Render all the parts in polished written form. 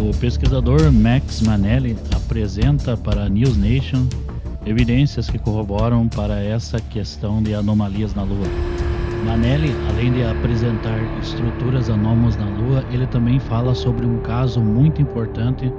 O pesquisador Max Manelli apresenta para a News Nation evidências que corroboram para essa questão de anomalias na Lua. Manelli, além de apresentar estruturas anômalas na Lua, ele também fala sobre um caso muito importante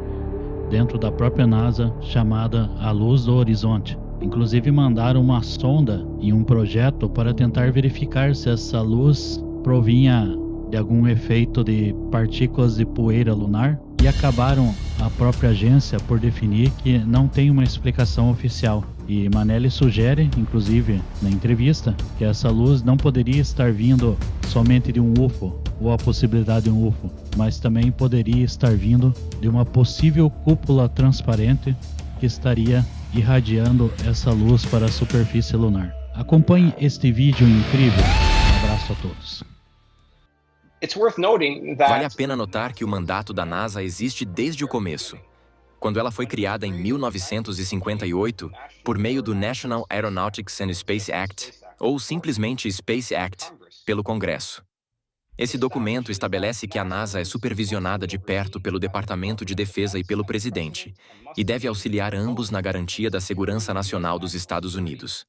dentro da própria NASA, chamada a Luz do Horizonte. Inclusive mandaram uma sonda em um projeto para tentar verificar se essa luz provinha de algum efeito de partículas de poeira lunar, e acabaram a própria agência por definir que não tem uma explicação oficial. E Manelli sugere, inclusive na entrevista, que essa luz não poderia estar vindo somente de um UFO, ou a possibilidade de um UFO, mas também poderia estar vindo de uma possível cúpula transparente que estaria irradiando essa luz para a superfície lunar. Acompanhe este vídeo incrível. Um abraço a todos. Vale a pena notar que o mandato da NASA existe desde o começo, quando ela foi criada em 1958 por meio do National Aeronautics and Space Act, ou simplesmente Space Act, pelo Congresso. Esse documento estabelece que a NASA é supervisionada de perto pelo Departamento de Defesa e pelo Presidente, e deve auxiliar ambos na garantia da segurança nacional dos Estados Unidos.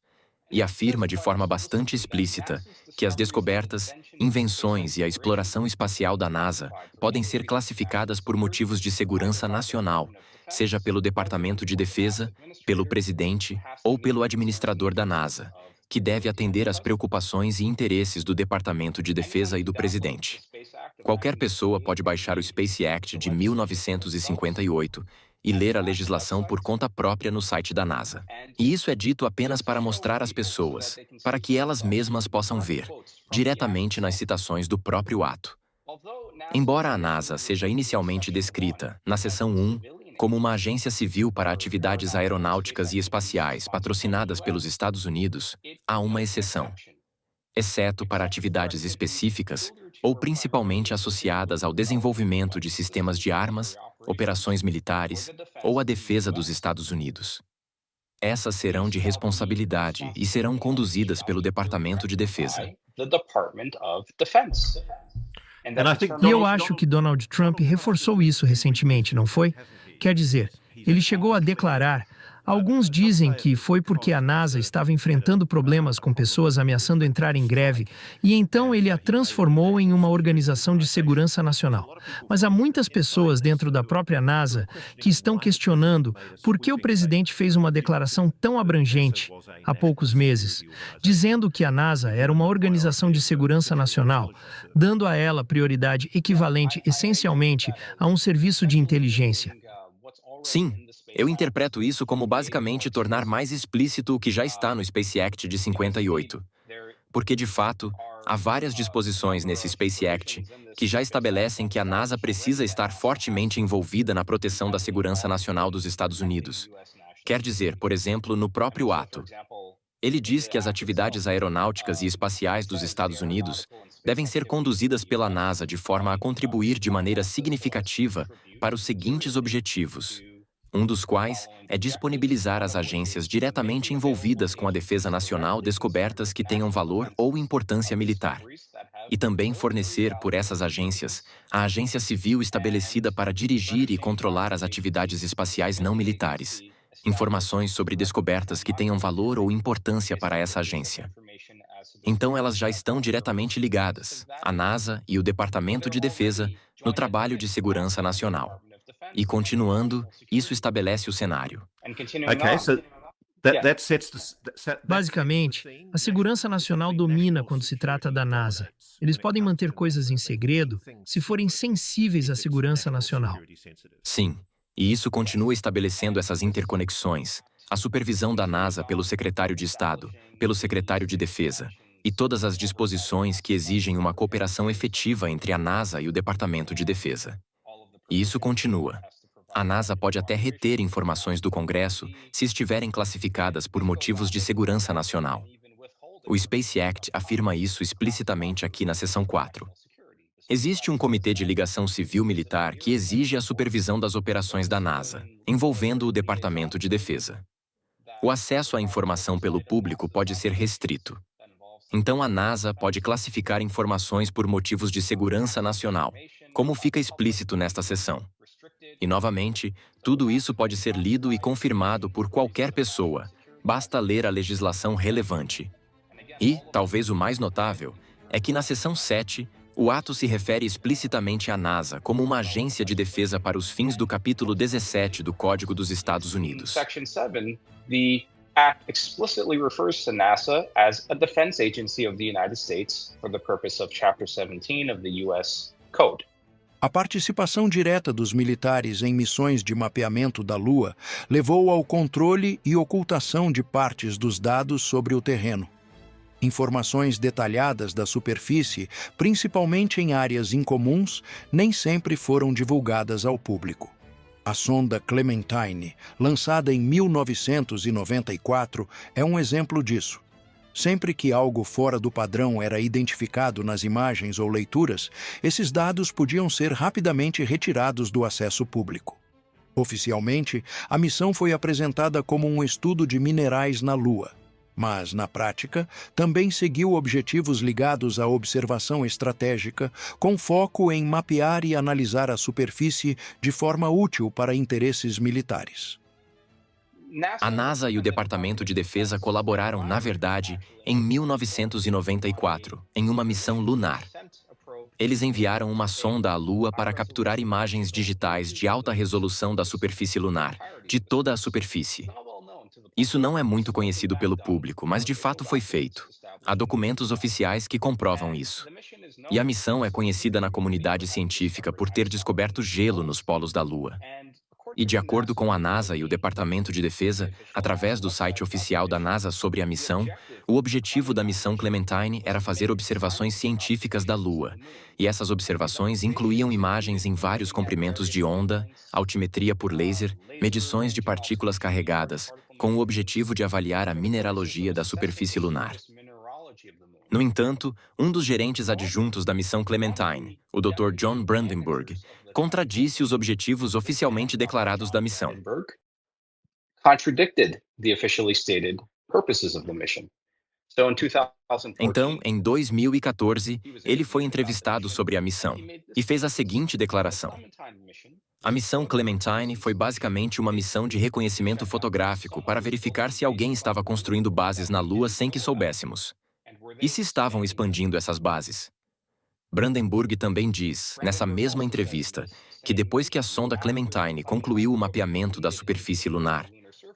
E afirma de forma bastante explícita que as descobertas, invenções e a exploração espacial da NASA podem ser classificadas por motivos de segurança nacional, seja pelo Departamento de Defesa, pelo Presidente ou pelo administrador da NASA, que deve atender às preocupações e interesses do Departamento de Defesa e do Presidente. Qualquer pessoa pode baixar o Space Act de 1958 e ler a legislação por conta própria no site da NASA. E isso é dito apenas para mostrar às pessoas, para que elas mesmas possam ver, diretamente nas citações do próprio ato. Embora a NASA seja inicialmente descrita, na seção 1, como uma agência civil para atividades aeronáuticas e espaciais patrocinadas pelos Estados Unidos, há uma exceção. Exceto para atividades específicas ou principalmente associadas ao desenvolvimento de sistemas de armas, operações militares ou a defesa dos Estados Unidos. Essas serão de responsabilidade e serão conduzidas pelo Departamento de Defesa. E eu acho que Donald Trump reforçou isso recentemente, não foi? Quer dizer, ele chegou a declarar: alguns dizem que foi porque a NASA estava enfrentando problemas com pessoas ameaçando entrar em greve, e então ele a transformou em uma organização de segurança nacional. Mas há muitas pessoas dentro da própria NASA que estão questionando por que o presidente fez uma declaração tão abrangente há poucos meses, dizendo que a NASA era uma organização de segurança nacional, dando a ela prioridade equivalente essencialmente a um serviço de inteligência. Sim, eu interpreto isso como basicamente tornar mais explícito o que já está no Space Act de 58. Porque, de fato, há várias disposições nesse Space Act que já estabelecem que a NASA precisa estar fortemente envolvida na proteção da segurança nacional dos Estados Unidos. Quer dizer, por exemplo, no próprio ato. Ele diz que as atividades aeronáuticas e espaciais dos Estados Unidos devem ser conduzidas pela NASA de forma a contribuir de maneira significativa para os seguintes objetivos, um dos quais é disponibilizar às agências diretamente envolvidas com a defesa nacional descobertas que tenham valor ou importância militar, e também fornecer por essas agências a agência civil estabelecida para dirigir e controlar as atividades espaciais não militares, informações sobre descobertas que tenham valor ou importância para essa agência. Então elas já estão diretamente ligadas, a NASA e o Departamento de Defesa, no trabalho de segurança nacional. E continuando, isso estabelece o cenário. Basicamente, a segurança nacional domina quando se trata da NASA. Eles podem manter coisas em segredo se forem sensíveis à segurança nacional. Sim, e isso continua estabelecendo essas interconexões, a supervisão da NASA pelo secretário de Estado, pelo secretário de Defesa, e todas as disposições que exigem uma cooperação efetiva entre a NASA e o Departamento de Defesa. E isso continua. A NASA pode até reter informações do Congresso se estiverem classificadas por motivos de segurança nacional. O Space Act afirma isso explicitamente aqui na seção 4. Existe um comitê de ligação civil-militar que exige a supervisão das operações da NASA, envolvendo o Departamento de Defesa. O acesso à informação pelo público pode ser restrito. Então a NASA pode classificar informações por motivos de segurança nacional, como fica explícito nesta seção. E, novamente, tudo isso pode ser lido e confirmado por qualquer pessoa. Basta ler a legislação relevante. E, talvez o mais notável, é que na seção 7, o ato se refere explicitamente à NASA como uma agência de defesa para os fins do capítulo 17 do Código dos Estados Unidos. Section 7, the Act explicitly refers to NASA as a defense agency of the United States for the purpose of Chapter 17 of the U.S. Code. A participação direta dos militares em missões de mapeamento da Lua levou ao controle e ocultação de partes dos dados sobre o terreno. Informações detalhadas da superfície, principalmente em áreas incomuns, nem sempre foram divulgadas ao público. A sonda Clementine, lançada em 1994, é um exemplo disso. Sempre que algo fora do padrão era identificado nas imagens ou leituras, esses dados podiam ser rapidamente retirados do acesso público. Oficialmente, a missão foi apresentada como um estudo de minerais na Lua, mas, na prática, também seguiu objetivos ligados à observação estratégica, com foco em mapear e analisar a superfície de forma útil para interesses militares. A NASA e o Departamento de Defesa colaboraram, na verdade, em 1994, em uma missão lunar. Eles enviaram uma sonda à Lua para capturar imagens digitais de alta resolução da superfície lunar, de toda a superfície. Isso não é muito conhecido pelo público, mas de fato foi feito. Há documentos oficiais que comprovam isso. E a missão é conhecida na comunidade científica por ter descoberto gelo nos polos da Lua. E de acordo com a NASA e o Departamento de Defesa, através do site oficial da NASA sobre a missão, o objetivo da missão Clementine era fazer observações científicas da Lua. E essas observações incluíam imagens em vários comprimentos de onda, altimetria por laser, medições de partículas carregadas, com o objetivo de avaliar a mineralogia da superfície lunar. No entanto, um dos gerentes adjuntos da missão Clementine, o Dr. John Brandenburg, contradisse os objetivos oficialmente declarados da missão. Contradicted the officially stated purposes of the mission. Então, em 2014, ele foi entrevistado sobre a missão e fez a seguinte declaração. A missão Clementine foi basicamente uma missão de reconhecimento fotográfico para verificar se alguém estava construindo bases na Lua sem que soubéssemos. E se estavam expandindo essas bases? Brandenburg também diz, nessa mesma entrevista, que depois que a sonda Clementine concluiu o mapeamento da superfície lunar,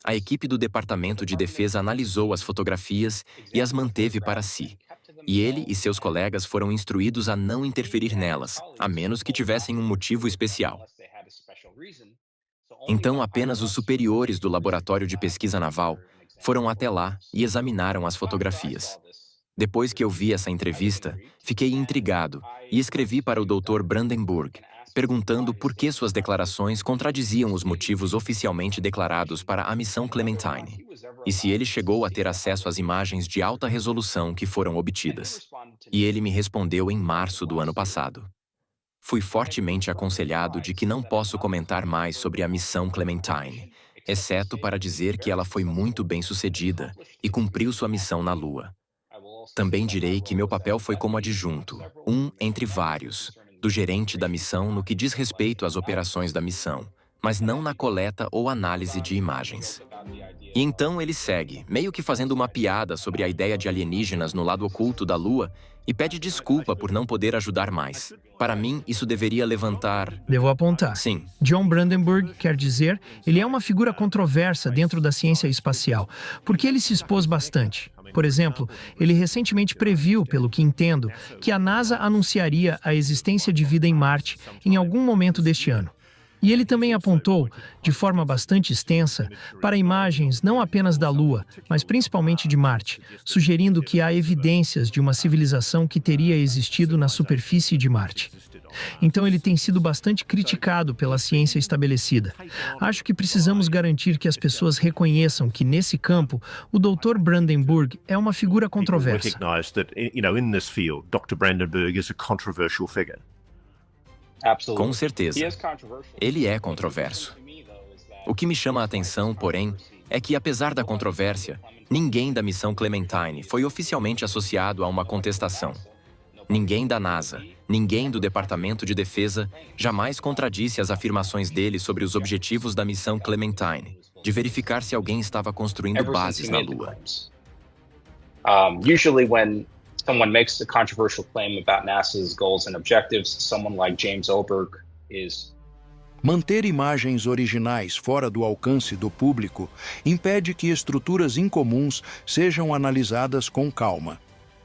a equipe do Departamento de Defesa analisou as fotografias e as manteve para si. E ele e seus colegas foram instruídos a não interferir nelas, a menos que tivessem um motivo especial. Então, apenas os superiores do Laboratório de Pesquisa Naval foram até lá e examinaram as fotografias. Depois que eu vi essa entrevista, fiquei intrigado e escrevi para o Dr. Brandenburg, perguntando por que suas declarações contradiziam os motivos oficialmente declarados para a missão Clementine, e se ele chegou a ter acesso às imagens de alta resolução que foram obtidas. E ele me respondeu em março do ano passado. Fui fortemente aconselhado de que não posso comentar mais sobre a missão Clementine, exceto para dizer que ela foi muito bem-sucedida e cumpriu sua missão na Lua. Também direi que meu papel foi como adjunto, um entre vários, do gerente da missão no que diz respeito às operações da missão, mas não na coleta ou análise de imagens. E então ele segue, meio que fazendo uma piada sobre a ideia de alienígenas no lado oculto da Lua e pede desculpa por não poder ajudar mais. Para mim, isso deveria levantar... Devo apontar. Sim. John Brandenburg, quer dizer, ele é uma figura controversa dentro da ciência espacial, porque ele se expôs bastante. Por exemplo, ele recentemente previu, pelo que entendo, que a NASA anunciaria a existência de vida em Marte em algum momento deste ano. E ele também apontou, de forma bastante extensa, para imagens não apenas da Lua, mas principalmente de Marte, sugerindo que há evidências de uma civilização que teria existido na superfície de Marte. Então ele tem sido bastante criticado pela ciência estabelecida. Acho que precisamos garantir que as pessoas reconheçam que, nesse campo, o Dr. Brandenburg é uma figura controversa. Com certeza. Ele é controverso. O que me chama a atenção, porém, é que, apesar da controvérsia, ninguém da missão Clementine foi oficialmente associado a uma contestação. Ninguém da NASA, ninguém do Departamento de Defesa jamais contradisse as afirmações dele sobre os objetivos da missão Clementine, de verificar se alguém estava construindo bases na Lua. Usually when someone makes a controversial claim about NASA's goals and objectives, someone like James Oberg is... Manter imagens originais fora do alcance do público impede que estruturas incomuns sejam analisadas com calma.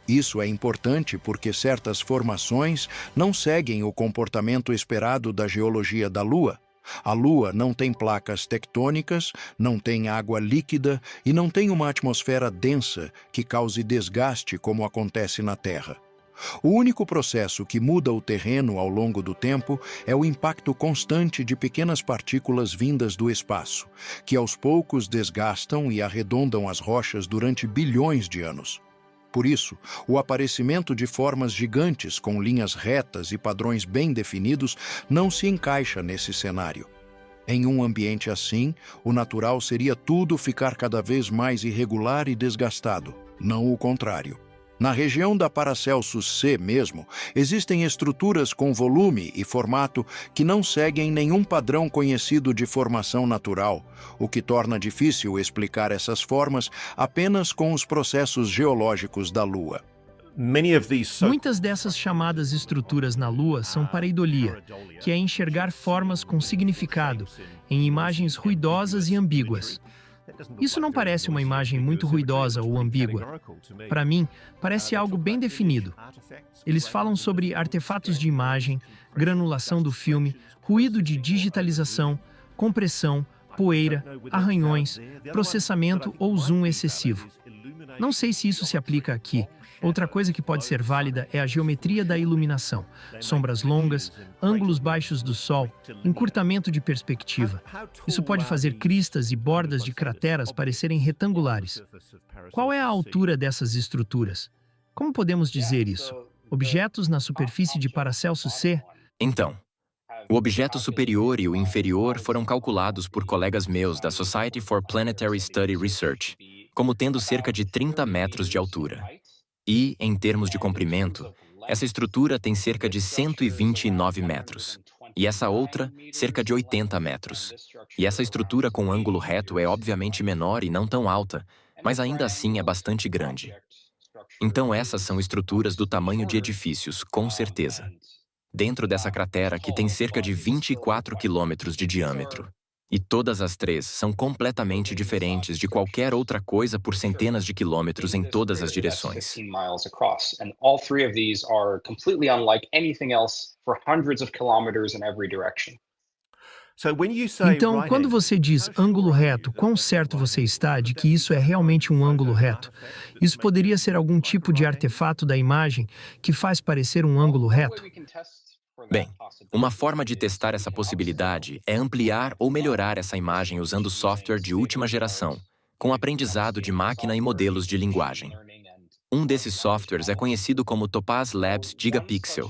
Isso é importante porque certas formações não seguem o comportamento esperado da geologia da Lua. A Lua não tem placas tectônicas, não tem água líquida e não tem uma atmosfera densa que cause desgaste como acontece na Terra. O único processo que muda o terreno ao longo do tempo é o impacto constante de pequenas partículas vindas do espaço, que aos poucos desgastam e arredondam as rochas durante bilhões de anos. Por isso, o aparecimento de formas gigantes com linhas retas e padrões bem definidos não se encaixa nesse cenário. Em um ambiente assim, o natural seria tudo ficar cada vez mais irregular e desgastado, não o contrário. Na região da Paracelsus C mesmo, existem estruturas com volume e formato que não seguem nenhum padrão conhecido de formação natural, o que torna difícil explicar essas formas apenas com os processos geológicos da Lua. Muitas dessas chamadas estruturas na Lua são pareidolia, que é enxergar formas com significado, em imagens ruidosas e ambíguas. Isso não parece uma imagem muito ruidosa ou ambígua. Para mim, parece algo bem definido. Eles falam sobre artefatos de imagem, granulação do filme, ruído de digitalização, compressão, poeira, arranhões, processamento ou zoom excessivo. Não sei se isso se aplica aqui. Outra coisa que pode ser válida é a geometria da iluminação, sombras longas, ângulos baixos do Sol, encurtamento de perspectiva. Isso pode fazer cristas e bordas de crateras parecerem retangulares. Qual é a altura dessas estruturas? Como podemos dizer isso? Objetos na superfície de Paracelsus C? Então, o objeto superior e o inferior foram calculados por colegas meus da Society for Planetary Study Research, como tendo cerca de 30 metros de altura. E, em termos de comprimento, essa estrutura tem cerca de 129 metros. E essa outra, cerca de 80 metros. E essa estrutura com ângulo reto é obviamente menor e não tão alta, mas ainda assim é bastante grande. Então essas são estruturas do tamanho de edifícios, com certeza. Dentro dessa cratera que tem cerca de 24 quilômetros de diâmetro. E todas as três são completamente diferentes de qualquer outra coisa por centenas de quilômetros em todas as direções. Então, quando você diz ângulo reto, quão certo você está de que isso é realmente um ângulo reto? Isso poderia ser algum tipo de artefato da imagem que faz parecer um ângulo reto? Bem, uma forma de testar essa possibilidade é ampliar ou melhorar essa imagem usando software de última geração, com aprendizado de máquina e modelos de linguagem. Um desses softwares é conhecido como Topaz Labs Gigapixel,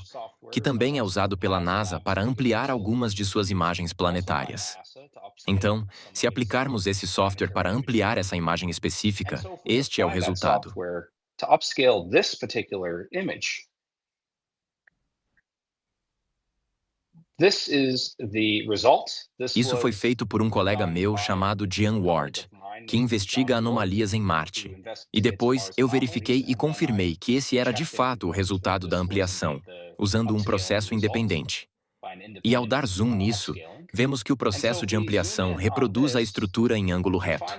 que também é usado pela NASA para ampliar algumas de suas imagens planetárias. Então, se aplicarmos esse software para ampliar essa imagem específica, este é o resultado. Isso foi feito por um colega meu chamado Jian Ward, que investiga anomalias em Marte. E depois eu verifiquei e confirmei que esse era de fato o resultado da ampliação, usando um processo independente. E ao dar zoom nisso, vemos que o processo de ampliação reproduz a estrutura em ângulo reto.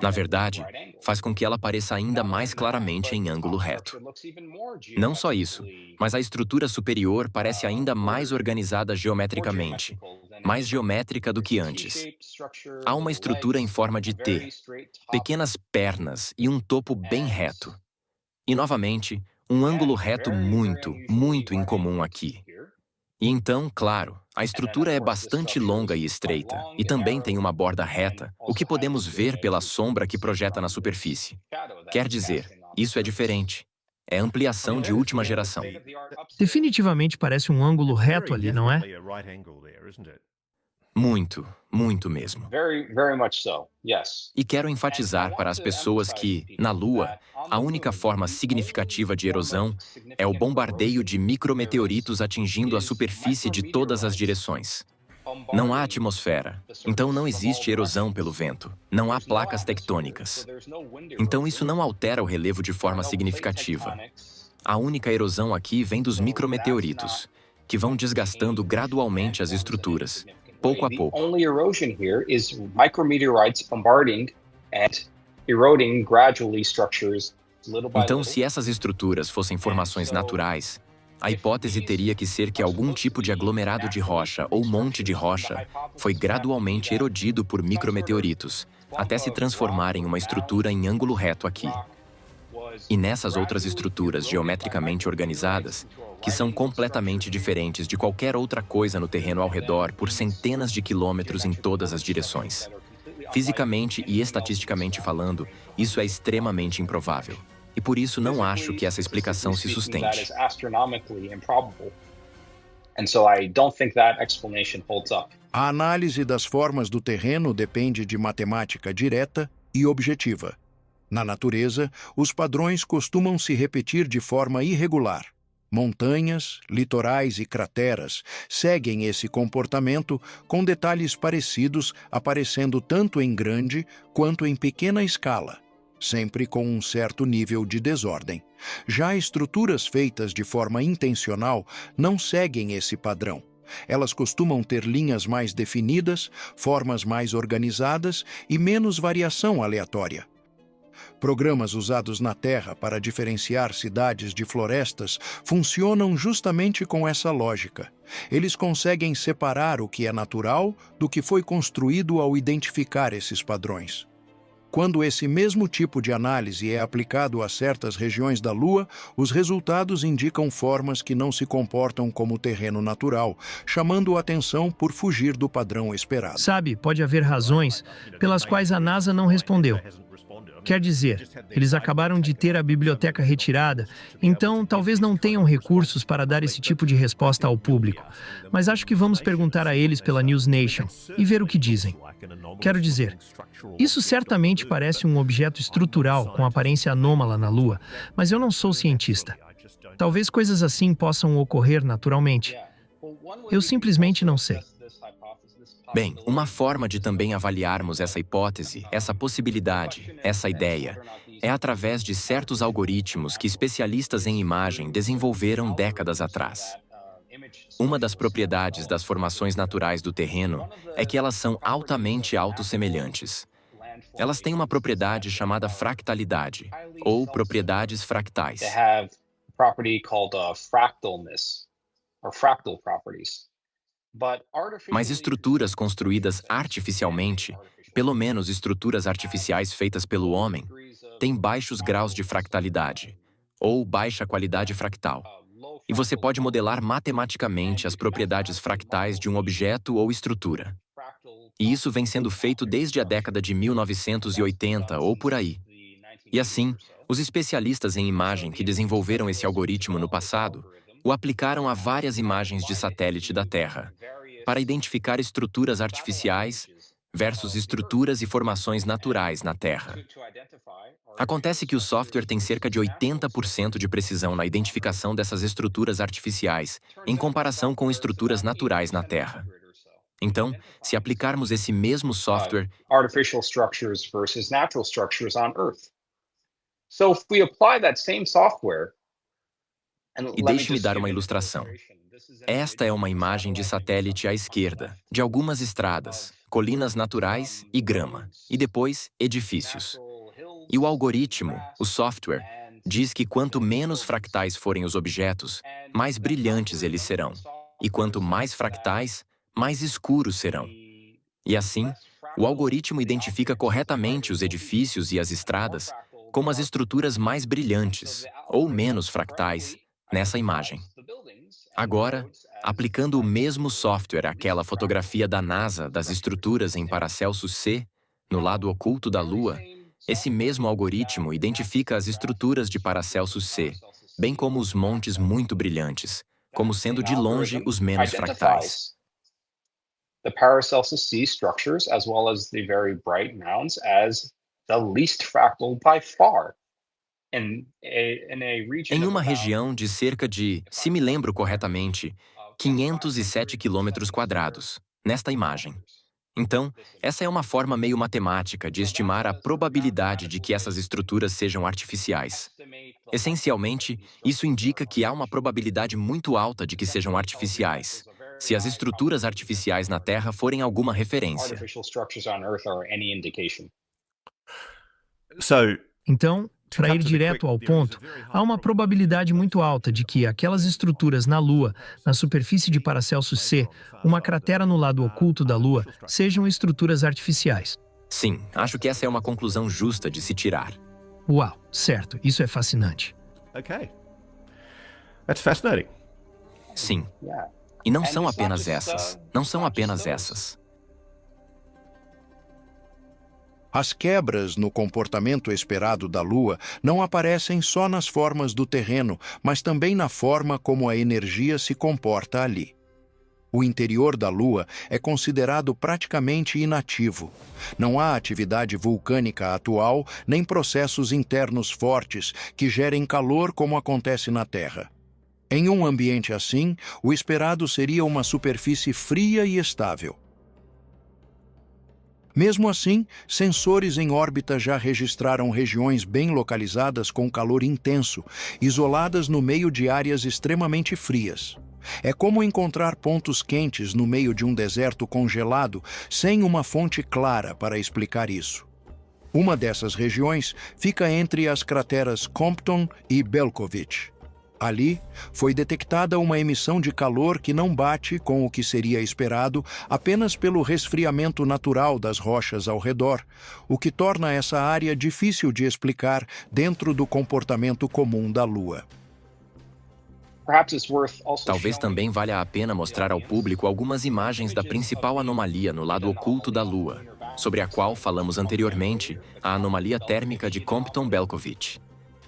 Na verdade, faz com que ela pareça ainda mais claramente em ângulo reto. Não só isso, mas a estrutura superior parece ainda mais organizada geometricamente, mais geométrica do que antes. Há uma estrutura em forma de T, pequenas pernas e um topo bem reto. E, novamente, um ângulo reto muito, muito incomum aqui. E então, claro, a estrutura é bastante longa e estreita, e também tem uma borda reta, o que podemos ver pela sombra que projeta na superfície. Quer dizer, isso é diferente. É ampliação de última geração. Definitivamente parece um ângulo reto ali, não é? Muito, muito mesmo. Very much so. Yes. E quero enfatizar para as pessoas que, na Lua, a única forma significativa de erosão é o bombardeio de micrometeoritos atingindo a superfície de todas as direções. Não há atmosfera, então não existe erosão pelo vento. Não há placas tectônicas. Então isso não altera o relevo de forma significativa. A única erosão aqui vem dos micrometeoritos, que vão desgastando gradualmente as estruturas, pouco a pouco. The only erosion here is micrometeorites bombarding and eroding gradually structures little by Então, little. se essas estruturas fossem formações naturais, a hipótese teria que ser que algum tipo de aglomerado de rocha ou monte de rocha foi gradualmente erodido por micrometeoritos, até se transformar em uma estrutura em ângulo reto aqui. E nessas outras estruturas geometricamente organizadas, que são completamente diferentes de qualquer outra coisa no terreno ao redor por centenas de quilômetros em todas as direções. Fisicamente e estatisticamente falando, isso é extremamente improvável. E por isso não acho que essa explicação se sustente. A análise das formas do terreno depende de matemática direta e objetiva. Na natureza, os padrões costumam se repetir de forma irregular. Montanhas, litorais e crateras seguem esse comportamento com detalhes parecidos aparecendo tanto em grande quanto em pequena escala, sempre com um certo nível de desordem. Já estruturas feitas de forma intencional não seguem esse padrão. Elas costumam ter linhas mais definidas, formas mais organizadas e menos variação aleatória. Programas usados na Terra para diferenciar cidades de florestas funcionam justamente com essa lógica. Eles conseguem separar o que é natural do que foi construído ao identificar esses padrões. Quando esse mesmo tipo de análise é aplicado a certas regiões da Lua, os resultados indicam formas que não se comportam como terreno natural, chamando a atenção por fugir do padrão esperado. Sabe, pode haver razões pelas quais a NASA não respondeu. Quer dizer, eles acabaram de ter a biblioteca retirada, então talvez não tenham recursos para dar esse tipo de resposta ao público. Mas acho que vamos perguntar a eles pela News Nation e ver o que dizem. Quero dizer, isso certamente parece um objeto estrutural com aparência anômala na Lua, mas eu não sou cientista. Talvez coisas assim possam ocorrer naturalmente. Eu simplesmente não sei. Bem, uma forma de também avaliarmos essa hipótese, essa possibilidade, essa ideia, é através de certos algoritmos que especialistas em imagem desenvolveram décadas atrás. Uma das propriedades das formações naturais do terreno é que elas são altamente autossemelhantes. Elas têm uma propriedade chamada fractalidade, ou propriedades fractais. They have a property called fractalness, or fractal properties. Mas estruturas construídas artificialmente, pelo menos estruturas artificiais feitas pelo homem, têm baixos graus de fractalidade, ou baixa qualidade fractal. E você pode modelar matematicamente as propriedades fractais de um objeto ou estrutura. E isso vem sendo feito desde a década de 1980 ou por aí. E assim, os especialistas em imagem que desenvolveram esse algoritmo no passado o aplicaram a várias imagens de satélite da Terra, para identificar estruturas artificiais versus estruturas e formações naturais na Terra. Acontece que o software tem cerca de 80% de precisão na identificação dessas estruturas artificiais, em comparação com estruturas naturais na Terra. Então, se aplicarmos esse mesmo software, artificial structures versus natural structures on Earth. So if we apply that same software. e deixe-me dar uma ilustração. Esta é uma imagem de satélite à esquerda, de algumas estradas, colinas naturais e grama, e depois edifícios. E o algoritmo, o software, diz que quanto menos fractais forem os objetos, mais brilhantes eles serão. E quanto mais fractais, mais escuros serão. E assim, o algoritmo identifica corretamente os edifícios e as estradas como as estruturas mais brilhantes, ou menos fractais, nessa imagem. Agora, aplicando o mesmo software àquela fotografia da NASA das estruturas em Paracelsus C, no lado oculto da Lua, esse mesmo algoritmo identifica as estruturas de Paracelsus C, bem como os montes muito brilhantes, como sendo de longe os menos fractais. the Paracelsus C structures, as well as the very bright mounds, as the least fractal by far. Em uma região de cerca de, se me lembro corretamente, 507 quilômetros quadrados, nesta imagem. Então, essa é uma forma meio matemática de estimar a probabilidade de que essas estruturas sejam artificiais. Essencialmente, isso indica que há uma probabilidade muito alta de que sejam artificiais, se as estruturas artificiais na Terra forem alguma referência. Então, para ir direto ao ponto, há uma probabilidade muito alta de que aquelas estruturas na Lua, na superfície de Paracelsus C, uma cratera no lado oculto da Lua, sejam estruturas artificiais. Sim, acho que essa é uma conclusão justa de se tirar. Uau, certo, isso é fascinante. Sim. E não são apenas essas. Não são apenas essas. As quebras no comportamento esperado da Lua não aparecem só nas formas do terreno, mas também na forma como a energia se comporta ali. O interior da Lua é considerado praticamente inativo. Não há atividade vulcânica atual, nem processos internos fortes que gerem calor como acontece na Terra. Em um ambiente assim, o esperado seria uma superfície fria e estável. Mesmo assim, sensores em órbita já registraram regiões bem localizadas com calor intenso, isoladas no meio de áreas extremamente frias. É como encontrar pontos quentes no meio de um deserto congelado, sem uma fonte clara para explicar isso. Uma dessas regiões fica entre as crateras Compton e Belkovich. Ali, foi detectada uma emissão de calor que não bate com o que seria esperado apenas pelo resfriamento natural das rochas ao redor, o que torna essa área difícil de explicar dentro do comportamento comum da Lua. Talvez também valha a pena mostrar ao público algumas imagens da principal anomalia no lado oculto da Lua, sobre a qual falamos anteriormente, a anomalia térmica de Compton-Belkovich.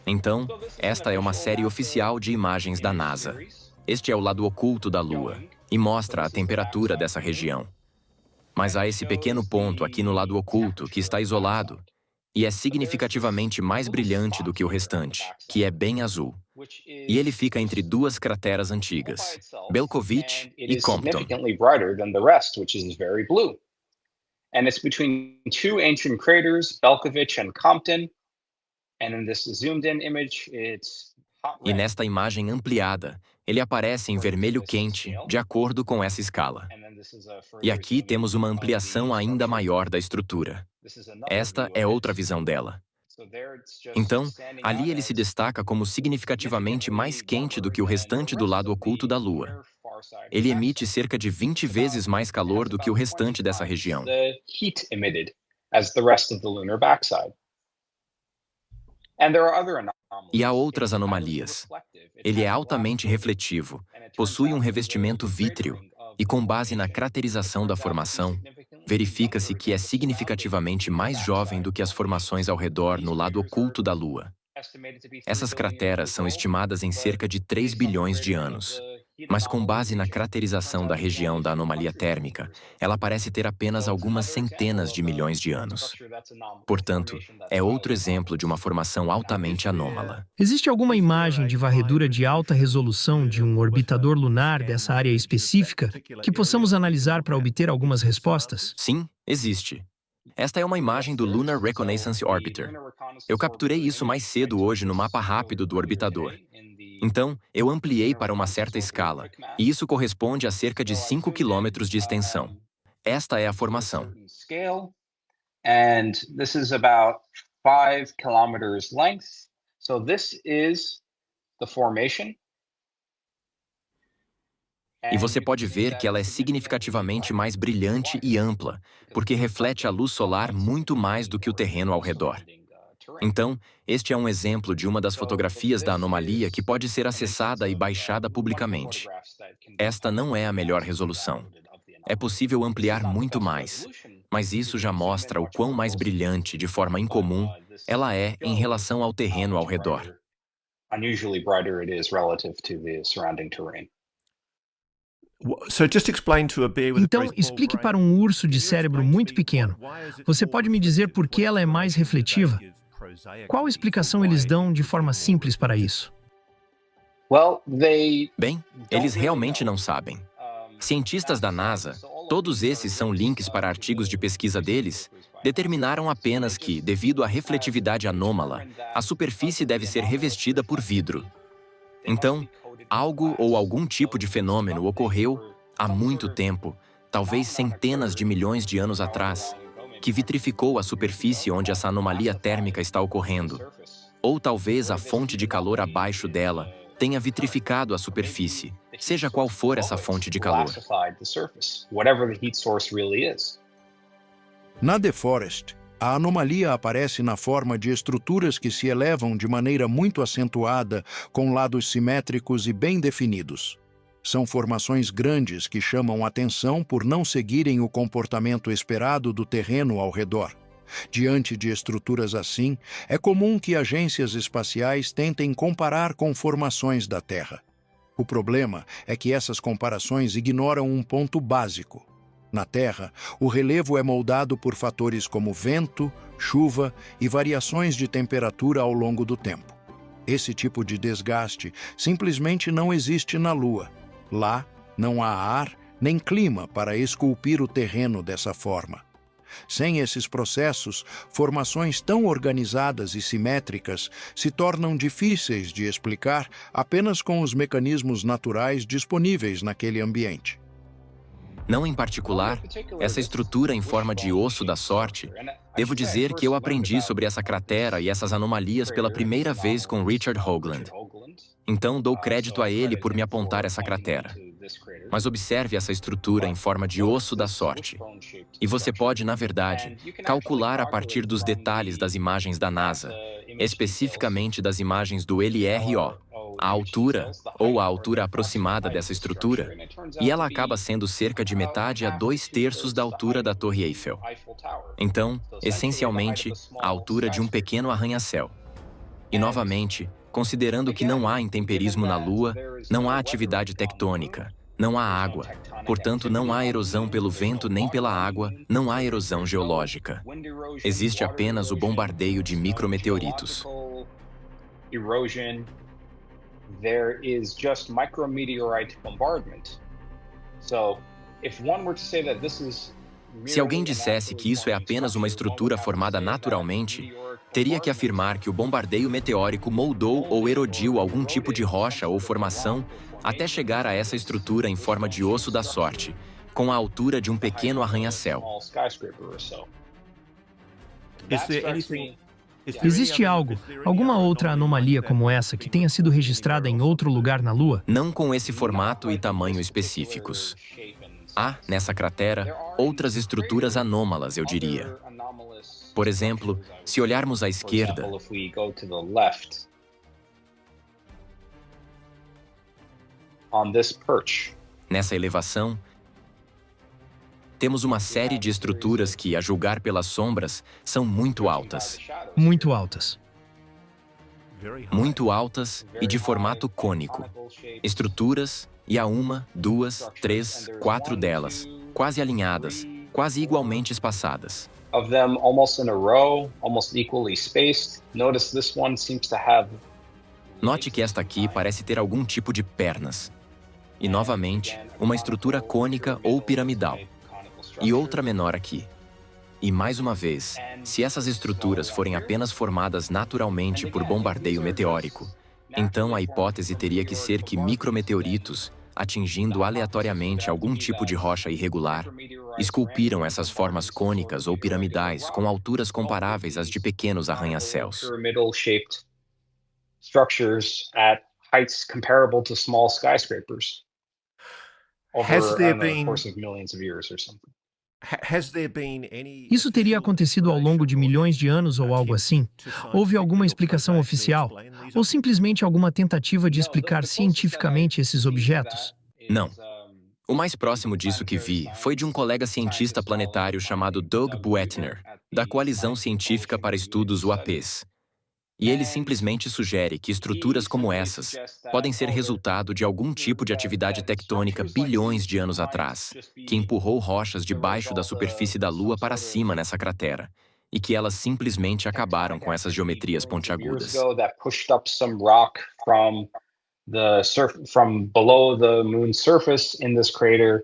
Então, esta é uma série oficial de imagens da NASA. Este é o lado oculto da Lua e mostra a temperatura dessa região. Mas há esse pequeno ponto aqui no lado oculto que está isolado e é significativamente mais brilhante do que o restante, que é bem azul. E ele fica entre duas crateras antigas, Belkovich e Compton. And it's between two ancient craters, Belkovich and Compton. E nesta imagem ampliada, ele aparece em vermelho quente, de acordo com essa escala. E aqui temos uma ampliação ainda maior da estrutura. Esta é outra visão dela. Então, ali ele se destaca como significativamente mais quente do que o restante do lado oculto da Lua. Ele emite cerca de 20 vezes mais calor do que o restante dessa região. E há outras anomalias. Ele é altamente refletivo, possui um revestimento vítreo e, com base na craterização da formação, verifica-se que é significativamente mais jovem do que as formações ao redor no lado oculto da Lua. Essas crateras são estimadas em cerca de 3 bilhões de anos. Mas com base na craterização da região da anomalia térmica, ela parece ter apenas algumas centenas de milhões de anos. Portanto, é outro exemplo de uma formação altamente anômala. Existe alguma imagem de varredura de alta resolução de um orbitador lunar dessa área específica que possamos analisar para obter algumas respostas? Sim, existe. Esta é uma imagem do Lunar Reconnaissance Orbiter. Eu capturei isso mais cedo hoje no mapa rápido do orbitador. Então, eu ampliei para uma certa escala, e isso corresponde a cerca de 5 quilômetros de extensão. Esta é a formação. E você pode ver que ela é significativamente mais brilhante e ampla, porque reflete a luz solar muito mais do que o terreno ao redor. Então, este é um exemplo de uma das fotografias da anomalia que pode ser acessada e baixada publicamente. Esta não é a melhor resolução. É possível ampliar muito mais, mas isso já mostra o quão mais brilhante, de forma incomum, ela é em relação ao terreno ao redor. Então, explique para um urso de cérebro muito pequeno. Você pode me dizer por que ela é mais refletiva? Qual explicação eles dão de forma simples para isso? Bem, eles realmente não sabem. Cientistas da NASA, todos esses são links para artigos de pesquisa deles, determinaram apenas que, devido à refletividade anômala, a superfície deve ser revestida por vidro. Então, algo ou algum tipo de fenômeno ocorreu há muito tempo, talvez centenas de milhões de anos atrás, que vitrificou a superfície onde essa anomalia térmica está ocorrendo. Ou talvez a fonte de calor abaixo dela tenha vitrificado a superfície, seja qual for essa fonte de calor. Na The Forest, a anomalia aparece na forma de estruturas que se elevam de maneira muito acentuada, com lados simétricos e bem definidos. São formações grandes que chamam atenção por não seguirem o comportamento esperado do terreno ao redor. Diante de estruturas assim, é comum que agências espaciais tentem comparar com formações da Terra. O problema é que essas comparações ignoram um ponto básico. Na Terra, o relevo é moldado por fatores como vento, chuva e variações de temperatura ao longo do tempo. Esse tipo de desgaste simplesmente não existe na Lua. Lá, não há ar nem clima para esculpir o terreno dessa forma. Sem esses processos, formações tão organizadas e simétricas se tornam difíceis de explicar apenas com os mecanismos naturais disponíveis naquele ambiente. Não em particular, essa estrutura em forma de osso da sorte, devo dizer que eu aprendi sobre essa cratera e essas anomalias pela primeira vez com Richard Hoagland. Então dou crédito a ele por me apontar essa cratera. Mas observe essa estrutura em forma de osso da sorte. E você pode, na verdade, calcular a partir dos detalhes das imagens da NASA, especificamente das imagens do LRO, a altura ou a altura aproximada dessa estrutura, e ela acaba sendo cerca de metade a 2/3 da altura da Torre Eiffel. Então, essencialmente, a altura de um pequeno arranha-céu. E, novamente, considerando que não há intemperismo na Lua, não há atividade tectônica, não há água, portanto não há erosão pelo vento nem pela água, não há erosão geológica. Existe apenas o bombardeio de micrometeoritos. There is just micrometeorite bombardment. So, if one were to say that this is Se alguém dissesse que isso é apenas uma estrutura formada naturalmente, teria que afirmar que o bombardeio meteórico moldou ou erodiu algum tipo de rocha ou formação até chegar a essa estrutura em forma de osso da sorte, com a altura de um pequeno arranha-céu. Existe algo, alguma outra anomalia como essa que tenha sido registrada em outro lugar na Lua? Não com esse formato e tamanho específicos. Há, nessa cratera, outras estruturas anômalas, eu diria. Por exemplo, se olharmos à esquerda, nessa elevação, temos uma série de estruturas que, a julgar pelas sombras, são muito altas. Muito altas. Muito altas e de formato cônico. Estruturas, e há 1, 2, 3, 4 delas, quase alinhadas, quase igualmente espaçadas. Of them almost in a row, almost equally spaced. Notice this one seems to have. Note que esta aqui parece ter algum tipo de pernas. E, novamente, uma estrutura cônica ou piramidal. E outra menor aqui. E, mais uma vez, se essas estruturas forem apenas formadas naturalmente por bombardeio meteórico, então a hipótese teria que ser que micrometeoritos, atingindo aleatoriamente algum tipo de rocha irregular, esculpiram essas formas cônicas ou piramidais com alturas comparáveis às de pequenos arranha-céus. Structures at heights comparable to small skyscrapers over the course of millions of years or something. Isso teria acontecido ao longo de milhões de anos ou algo assim? Houve alguma explicação oficial? Ou simplesmente alguma tentativa de explicar cientificamente esses objetos? Não. O mais próximo disso que vi foi de um colega cientista planetário chamado Doug Buettner, da Coalizão Científica para Estudos UAPs. E ele simplesmente sugere que estruturas como essas podem ser resultado de algum tipo de atividade tectônica bilhões de anos atrás, que empurrou rochas debaixo da superfície da Lua para cima nessa cratera, e que elas simplesmente acabaram com essas geometrias pontiagudas. From below the moon's surface in this crater,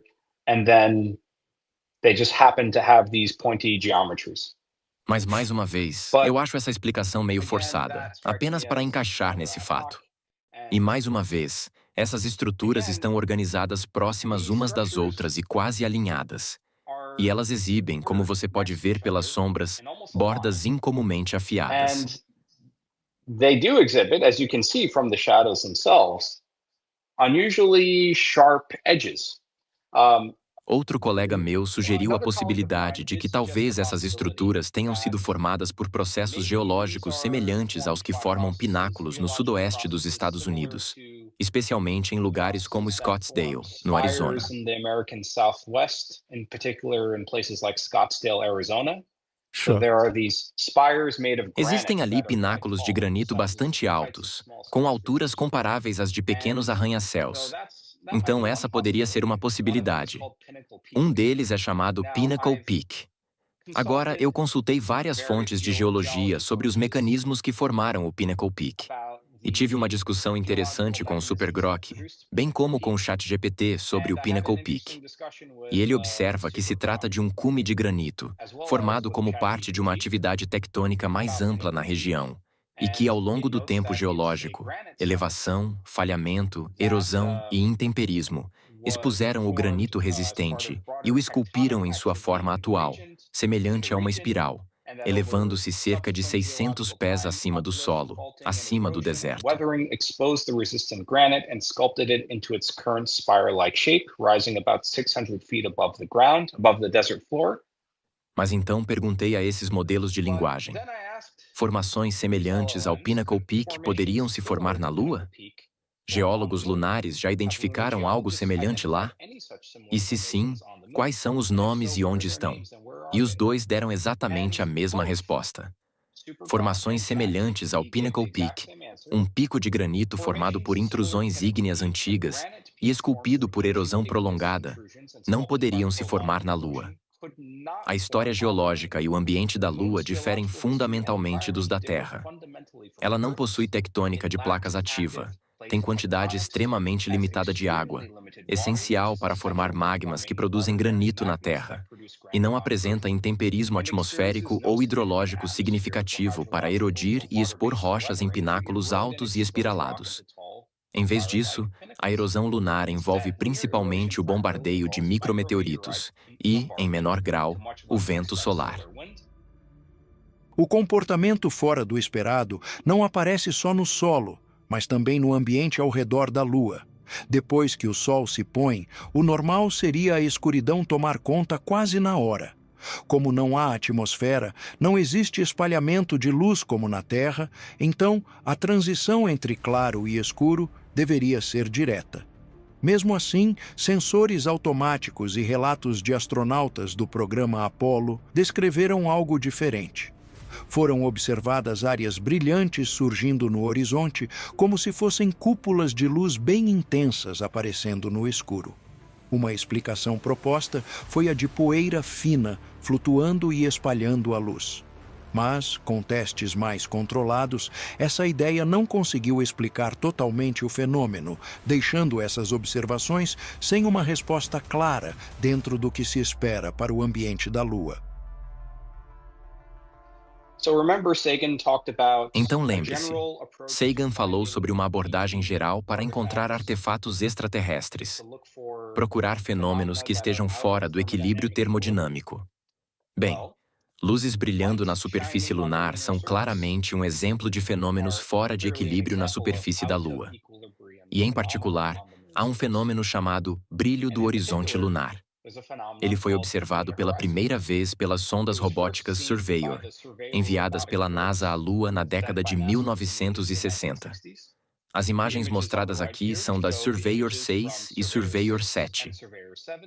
and then they just happen to have these pointy geometries. Mas, mais uma vez, eu acho essa explicação meio forçada, apenas para encaixar nesse fato. E, mais uma vez, essas estruturas estão organizadas próximas umas das outras e quase alinhadas. E elas exibem, como você pode ver pelas sombras, bordas incomumente afiadas. They do exhibit, as you can see from the shadows themselves, unusually sharp edges. Outro colega meu sugeriu a possibilidade de que talvez essas estruturas tenham sido formadas por processos geológicos semelhantes aos que formam pináculos no sudoeste dos Estados Unidos, especialmente em lugares como Scottsdale, no Arizona. Existem ali pináculos de granito bastante altos, com alturas comparáveis às de pequenos arranha-céus. Então essa poderia ser uma possibilidade. Um deles é chamado Pinnacle Peak. Agora, eu consultei várias fontes de geologia sobre os mecanismos que formaram o Pinnacle Peak. E tive uma discussão interessante com o Supergrok, bem como com o ChatGPT sobre o Pinnacle Peak. E ele observa que se trata de um cume de granito, formado como parte de uma atividade tectônica mais ampla na região, e que, ao longo do tempo geológico, elevação, falhamento, erosão e intemperismo, expuseram o granito resistente e o esculpiram em sua forma atual, semelhante a uma espiral, elevando-se cerca de 600 pés acima do solo, acima do deserto. Weathering exposed the resistant granite and sculpted it into its current spire-like shape, rising about 600 feet above the ground, above the desert floor. Mas então perguntei a esses modelos de linguagem: formações semelhantes ao Pinnacle Peak poderiam se formar na Lua? Geólogos lunares já identificaram algo semelhante lá? E se sim, quais são os nomes e onde estão? E os dois deram exatamente a mesma resposta. Formações semelhantes ao Pinnacle Peak, um pico de granito formado por intrusões ígneas antigas e esculpido por erosão prolongada, não poderiam se formar na Lua. A história geológica e o ambiente da Lua diferem fundamentalmente dos da Terra. Ela não possui tectônica de placas ativa, tem quantidade extremamente limitada de água, essencial para formar magmas que produzem granito na Terra, e não apresenta intemperismo atmosférico ou hidrológico significativo para erodir e expor rochas em pináculos altos e espiralados. Em vez disso, a erosão lunar envolve principalmente o bombardeio de micrometeoritos e, em menor grau, o vento solar. O comportamento fora do esperado não aparece só no solo, mas também no ambiente ao redor da Lua. Depois que o Sol se põe, o normal seria a escuridão tomar conta quase na hora. Como não há atmosfera, não existe espalhamento de luz como na Terra, então a transição entre claro e escuro deveria ser direta. Mesmo assim, sensores automáticos e relatos de astronautas do programa Apollo descreveram algo diferente. Foram observadas áreas brilhantes surgindo no horizonte, como se fossem cúpulas de luz bem intensas aparecendo no escuro. Uma explicação proposta foi a de poeira fina, flutuando e espalhando a luz. Mas, com testes mais controlados, essa ideia não conseguiu explicar totalmente o fenômeno, deixando essas observações sem uma resposta clara dentro do que se espera para o ambiente da Lua. Então lembre-se, Sagan falou sobre uma abordagem geral para encontrar artefatos extraterrestres, procurar fenômenos que estejam fora do equilíbrio termodinâmico. Bem, luzes brilhando na superfície lunar são claramente um exemplo de fenômenos fora de equilíbrio na superfície da Lua. E, em particular, há um fenômeno chamado brilho do horizonte lunar. Ele foi observado pela primeira vez pelas sondas robóticas Surveyor, enviadas pela NASA à Lua na década de 1960. As imagens mostradas aqui são das Surveyor 6 e Surveyor 7.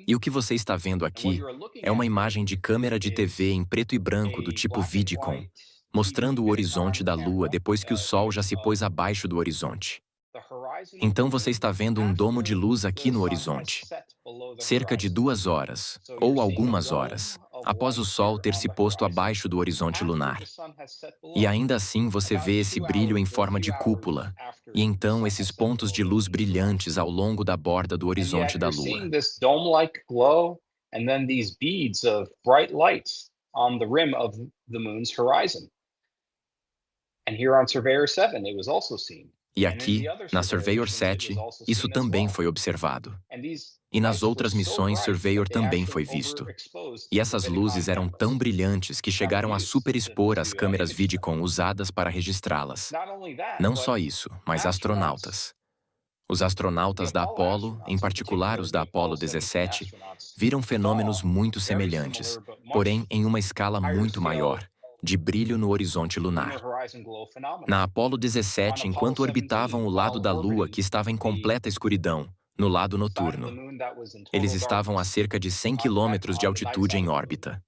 E o que você está vendo aqui é uma imagem de câmera de TV em preto e branco do tipo Vidicon, mostrando o horizonte da Lua depois que o Sol já se pôs abaixo do horizonte. Então você está vendo um domo de luz aqui no horizonte, cerca de 2 horas, ou algumas horas, após o Sol ter se posto abaixo do horizonte lunar. E ainda assim você vê esse brilho em forma de cúpula, e então esses pontos de luz brilhantes ao longo da borda do horizonte da Lua. And then these beads of bright light on the rim of the moon's horizon. And here on Surveyor 7, it was also seen. E aqui, na Surveyor 7, isso também foi observado. E nas outras missões, Surveyor também foi visto. E essas luzes eram tão brilhantes que chegaram a superexpor as câmeras Vidicon usadas para registrá-las. Não só isso, mas astronautas. Os astronautas da Apollo, em particular os da Apollo 17, viram fenômenos muito semelhantes, porém em uma escala muito maior, de brilho no horizonte lunar. Na Apollo 17, enquanto orbitavam o lado da Lua que estava em completa escuridão, no lado noturno, eles estavam a cerca de 100 quilômetros de altitude em órbita.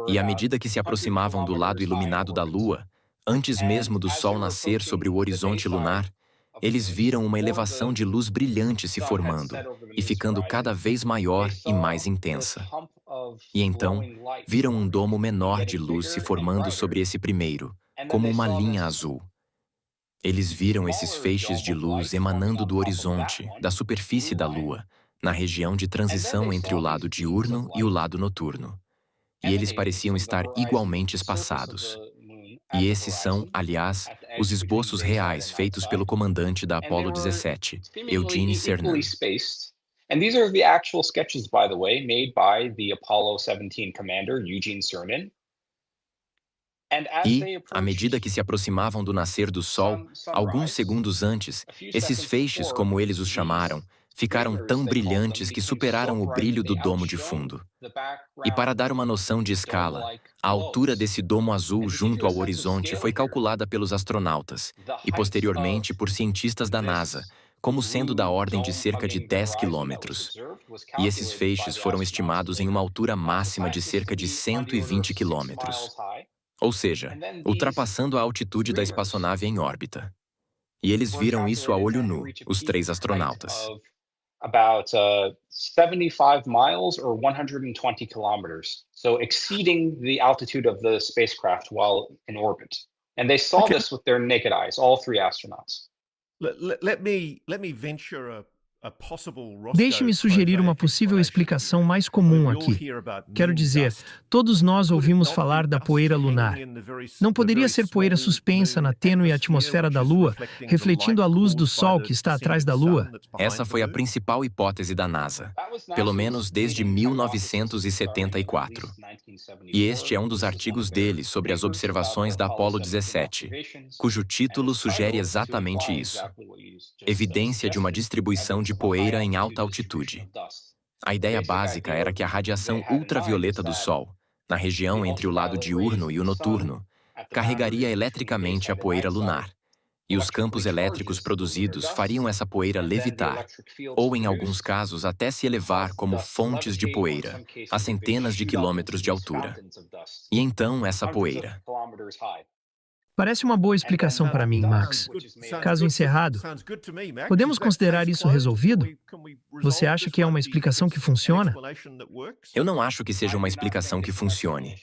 E à medida que se aproximavam do lado iluminado da Lua, antes mesmo do Sol nascer sobre o horizonte lunar, eles viram uma elevação de luz brilhante se formando e ficando cada vez maior e mais intensa. E então, viram um domo menor de luz se formando sobre esse primeiro, como uma linha azul. Eles viram esses feixes de luz emanando do horizonte, da superfície da Lua, na região de transição entre o lado diurno e o lado noturno. E eles pareciam estar igualmente espaçados. E esses são, aliás, os esboços reais feitos pelo comandante da Apollo 17, Eugene Cernan. And these are the actual sketches, by the way, made by the Apollo 17 commander, Eugene Cernan. E, à medida que se aproximavam do nascer do Sol, alguns segundos antes, esses feixes, como eles os chamaram, ficaram tão brilhantes que superaram o brilho do domo de fundo. E para dar uma noção de escala, a altura desse domo azul junto ao horizonte foi calculada pelos astronautas e posteriormente por cientistas da NASA, como sendo da ordem de cerca de 10 quilômetros. E esses feixes foram estimados em uma altura máxima de cerca de 120 quilômetros. Ou seja, ultrapassando a altitude da espaçonave em órbita. E eles viram isso a olho nu, os 3 astronautas. About 75 miles or 120 kilometers, so exceeding the altitude of the spacecraft while in orbit. And they saw this with their naked eyes, all 3 astronauts. Let me venture a Deixe-me sugerir uma possível explicação mais comum aqui. Quero dizer, todos nós ouvimos falar da poeira lunar. Não poderia ser poeira suspensa na tênue atmosfera da Lua, refletindo a luz do Sol que está atrás da Lua? Essa foi a principal hipótese da NASA, pelo menos desde 1974. E este é um dos artigos dele sobre as observações da Apollo 17, cujo título sugere exatamente isso: evidência de uma distribuição de poeira em alta altitude. A ideia básica era que a radiação ultravioleta do Sol, na região entre o lado diurno e o noturno, carregaria eletricamente a poeira lunar, e os campos elétricos produzidos fariam essa poeira levitar, ou em alguns casos até se elevar como fontes de poeira, a centenas de quilômetros de altura. E então essa poeira. Parece uma boa explicação para mim, Max. Caso encerrado, podemos considerar isso resolvido? Você acha que é uma explicação que funciona? Eu não acho que seja uma explicação que funcione.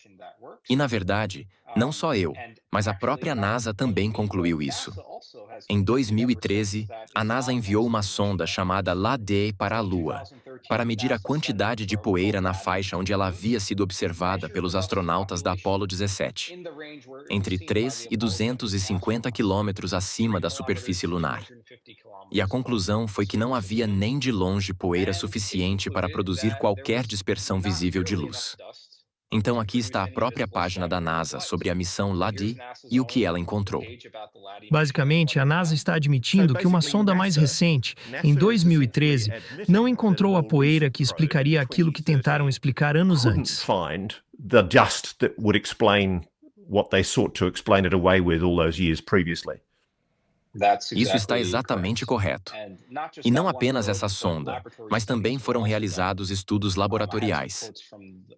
E, na verdade, não só eu, mas a própria NASA também concluiu isso. Em 2013, a NASA enviou uma sonda chamada LaDe para a Lua, para medir a quantidade de poeira na faixa onde ela havia sido observada pelos astronautas da Apollo 17, entre 3 e 250 quilômetros acima da superfície lunar. E a conclusão foi que não havia nem de longe poeira suficiente para produzir qualquer dispersão visível de luz. Então aqui está a própria página da NASA sobre a missão LaDe e o que ela encontrou. Basicamente, a NASA está admitindo que uma sonda mais recente, em 2013, não encontrou a poeira que explicaria aquilo que tentaram explicar anos antes. The dust that would explain what they sought to explain it away with all those years previously. Isso está exatamente correto. E não apenas essa sonda, mas também foram realizados estudos laboratoriais.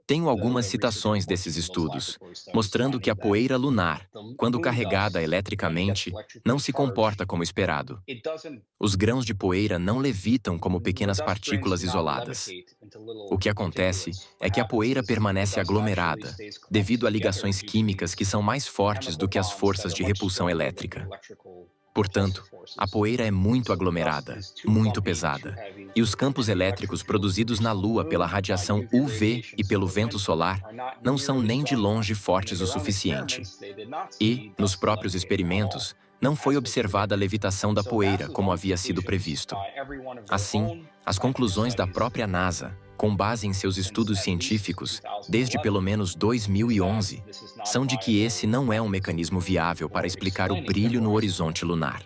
Tenho algumas citações desses estudos, mostrando que a poeira lunar, quando carregada eletricamente, não se comporta como esperado. Os grãos de poeira não levitam como pequenas partículas isoladas. O que acontece é que a poeira permanece aglomerada, devido a ligações químicas que são mais fortes do que as forças de repulsão elétrica. Portanto, a poeira é muito aglomerada, muito pesada, e os campos elétricos produzidos na Lua pela radiação UV e pelo vento solar não são nem de longe fortes o suficiente. E, nos próprios experimentos, não foi observada a levitação da poeira como havia sido previsto. Assim, as conclusões da própria NASA, com base em seus estudos científicos, desde pelo menos 2011, são de que esse não é um mecanismo viável para explicar o brilho no horizonte lunar.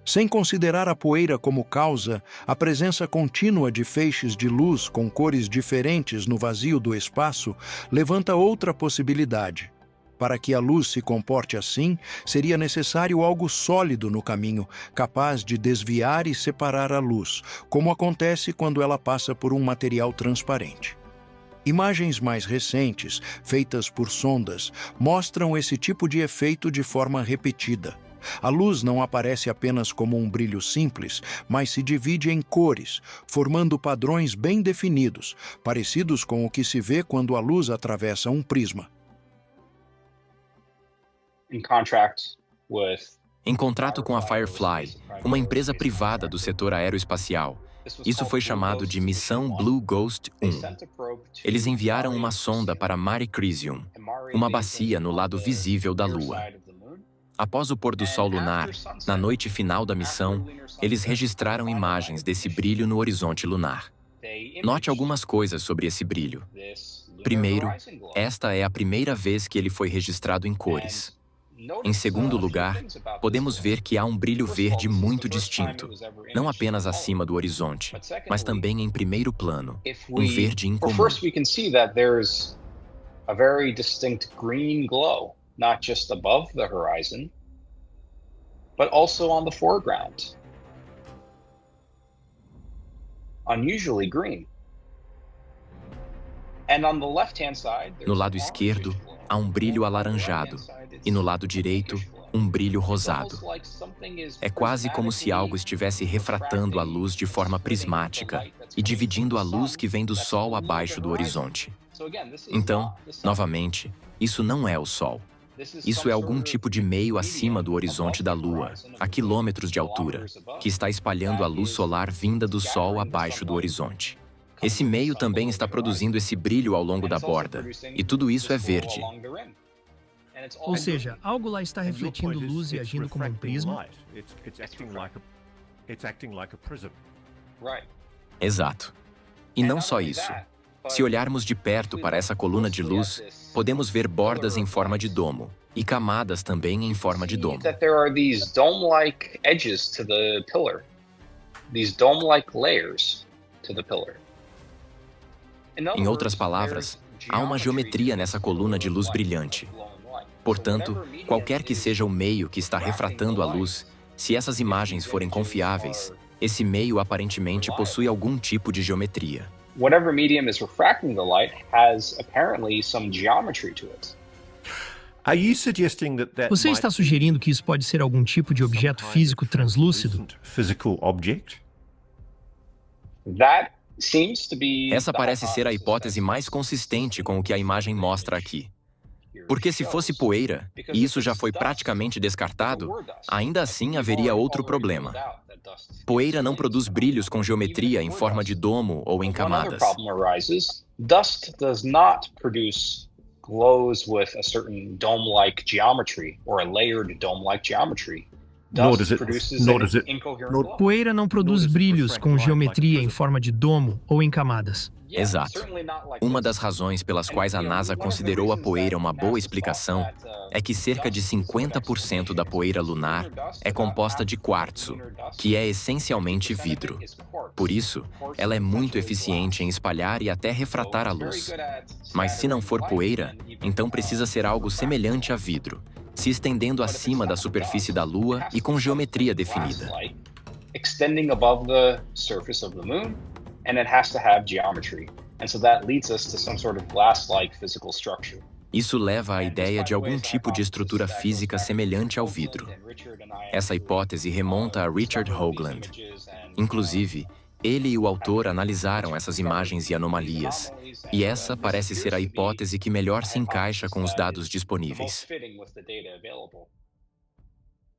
Sem considerar a poeira como causa, a presença contínua de feixes de luz com cores diferentes no vazio do espaço levanta outra possibilidade. Para que a luz se comporte assim, seria necessário algo sólido no caminho, capaz de desviar e separar a luz, como acontece quando ela passa por um material transparente. Imagens mais recentes, feitas por sondas, mostram esse tipo de efeito de forma repetida. A luz não aparece apenas como um brilho simples, mas se divide em cores, formando padrões bem definidos, parecidos com o que se vê quando a luz atravessa um prisma. Em contrato com a Firefly, uma empresa privada do setor aeroespacial, isso foi chamado de Missão Blue Ghost 1. Eles enviaram uma sonda para Mare Crisium, uma bacia no lado visível da Lua. Após o pôr do sol lunar, na noite final da missão, eles registraram imagens desse brilho no horizonte lunar. Note algumas coisas sobre esse brilho. Primeiro, esta é a primeira vez que ele foi registrado em cores. Em segundo lugar, podemos ver que há um brilho verde muito distinto, não apenas acima do horizonte, mas também em primeiro plano, um verde incomum. Not just above the horizon, but also on the foreground. Unusually green. And on the left-hand side, no lado esquerdo, há um brilho alaranjado, e no lado direito, um brilho rosado. É quase como se algo estivesse refratando a luz de forma prismática e dividindo a luz que vem do Sol abaixo do horizonte. Então, novamente, isso não é o Sol. Isso é algum tipo de meio acima do horizonte da Lua, a quilômetros de altura, que está espalhando a luz solar vinda do Sol abaixo do horizonte. Esse meio também está produzindo esse brilho ao longo da borda, e tudo isso é verde. Ou seja, algo lá está refletindo luz e agindo como um prisma? Exato. E não só isso. Se olharmos de perto para essa coluna de luz, podemos ver bordas em forma de domo e camadas também em forma de domo. Em outras palavras, há uma geometria nessa coluna de luz brilhante. Portanto, qualquer que seja o meio que está refratando a luz, se essas imagens forem confiáveis, esse meio aparentemente possui algum tipo de geometria. Whatever medium is refracting the light has apparently some geometry to it. Você está sugerindo que isso pode ser algum tipo de objeto físico translúcido? Essa parece ser a hipótese mais consistente com o que a imagem mostra aqui. Porque se fosse poeira, e isso já foi praticamente descartado, ainda assim haveria outro problema. Poeira não produz brilhos com geometria em forma de domo ou em camadas. Dust does not produce glows with a certain dome-like geometry or a layered dome-like geometry. Poeira não produz brilhos com geometria em forma de domo ou em camadas. Exato. Uma das razões pelas quais a NASA considerou a poeira uma boa explicação é que cerca de 50% da poeira lunar é composta de quartzo, que é essencialmente vidro. Por isso, ela é muito eficiente em espalhar e até refratar a luz. Mas se não for poeira, então precisa ser algo semelhante a vidro, se estendendo acima da superfície da Lua e com geometria definida. Extending above the surface of the moon, and it has to have geometry. And so that leads us to some sort of glass-like physical structure. Isso leva à ideia de algum tipo de estrutura física semelhante ao vidro. Essa hipótese remonta a Richard Hoagland. Inclusive, ele e o autor analisaram essas imagens e anomalias, e essa parece ser a hipótese que melhor se encaixa com os dados disponíveis.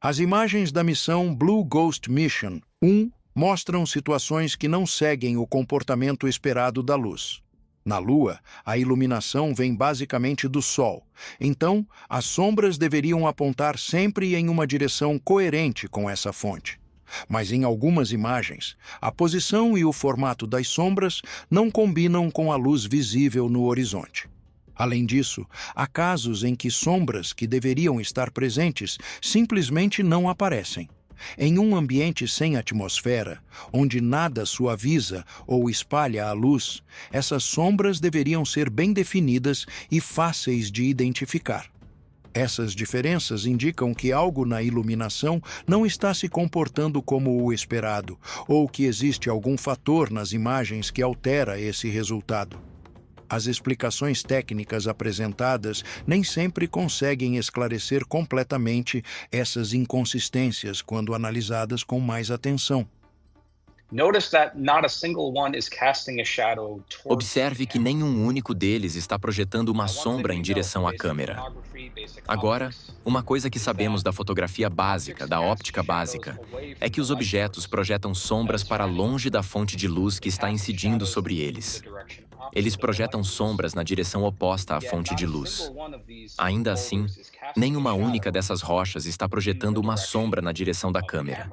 As imagens da missão Blue Ghost Mission 1 mostram situações que não seguem o comportamento esperado da luz. Na Lua, a iluminação vem basicamente do Sol, então as sombras deveriam apontar sempre em uma direção coerente com essa fonte. Mas em algumas imagens, a posição e o formato das sombras não combinam com a luz visível no horizonte. Além disso, há casos em que sombras que deveriam estar presentes simplesmente não aparecem. Em um ambiente sem atmosfera, onde nada suaviza ou espalha a luz, essas sombras deveriam ser bem definidas e fáceis de identificar. Essas diferenças indicam que algo na iluminação não está se comportando como o esperado, ou que existe algum fator nas imagens que altera esse resultado. As explicações técnicas apresentadas nem sempre conseguem esclarecer completamente essas inconsistências quando analisadas com mais atenção. Observe que nenhum único deles está projetando uma sombra em direção à câmera. Agora, uma coisa que sabemos da fotografia básica, da óptica básica, é que os objetos projetam sombras para longe da fonte de luz que está incidindo sobre eles. Eles projetam sombras na direção oposta à fonte de luz. Ainda assim, nenhuma única dessas rochas está projetando uma sombra na direção da câmera,